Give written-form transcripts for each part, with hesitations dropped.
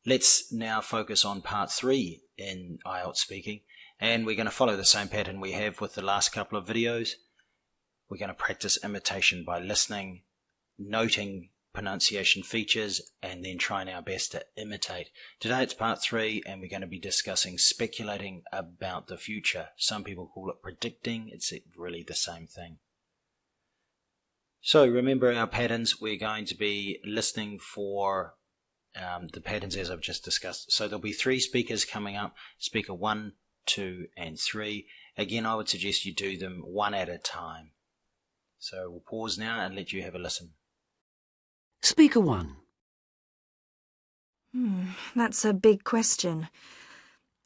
Let's now focus on part 3 in IELTS Speaking, and we're going to follow the same pattern we have with the last couple of videos. We're going to practice imitation by listening, noting pronunciation features, and then trying our best to imitate. Today it's part 3, and we're going to be discussing speculating about the future. Some people call it predicting. It's really the same thing. So remember our patterns. We're going to be listening for the patterns as I've just discussed. So there'll be 3 speakers coming up, speaker 1, 2 and 3. Again, I would suggest you do them one at a time. So we'll pause now and let you have a listen. Speaker 1. That's a big question.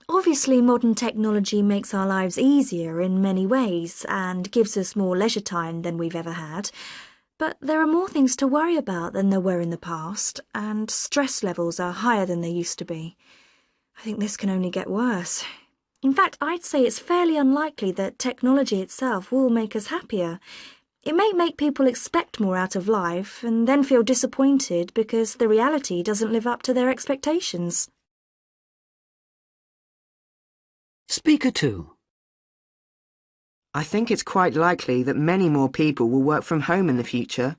Obviously, modern technology makes our lives easier in many ways and gives us more leisure time than we've ever had. But there are more things to worry about than there were in the past, and stress levels are higher than they used to be. I think this can only get worse. In fact, I'd say it's fairly unlikely that technology itself will make us happier. It may make people expect more out of life and then feel disappointed because the reality doesn't live up to their expectations. Speaker 2. I think it's quite likely that many more people will work from home in the future.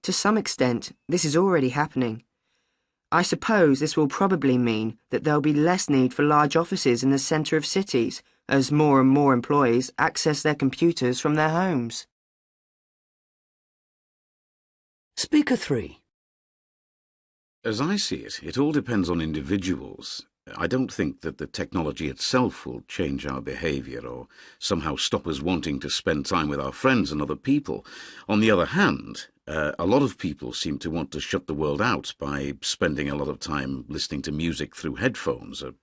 To some extent, this is already happening. I suppose this will probably mean that there'll be less need for large offices in the centre of cities, as more and more employees access their computers from their homes. Speaker 3. As I see it, it all depends on individuals. I don't think that the technology itself will change our behaviour or somehow stop us wanting to spend time with our friends and other people. On the other hand, a lot of people seem to want to shut the world out by spending a lot of time listening to music through headphones or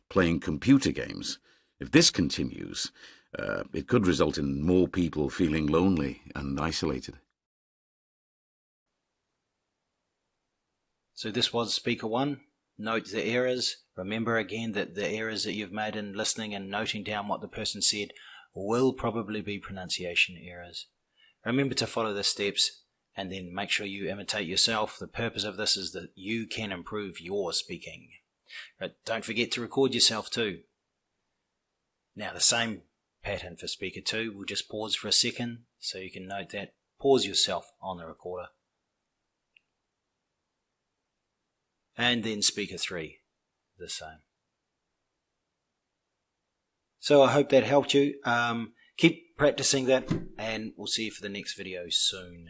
playing computer games. If this continues, it could result in more people feeling lonely and isolated. So this was speaker 1. Note the errors. Remember again that the errors that you've made in listening and noting down what the person said will probably be pronunciation errors. Remember to follow the steps and then make sure you imitate yourself. The purpose of this is that you can improve your speaking. But don't forget to record yourself too. Now the same pattern for speaker 2. We'll just pause for a second so you can note that. Pause yourself on the recorder. And then speaker 3, the same. So I hope that helped you. Keep practicing that, and we'll see you for the next video soon.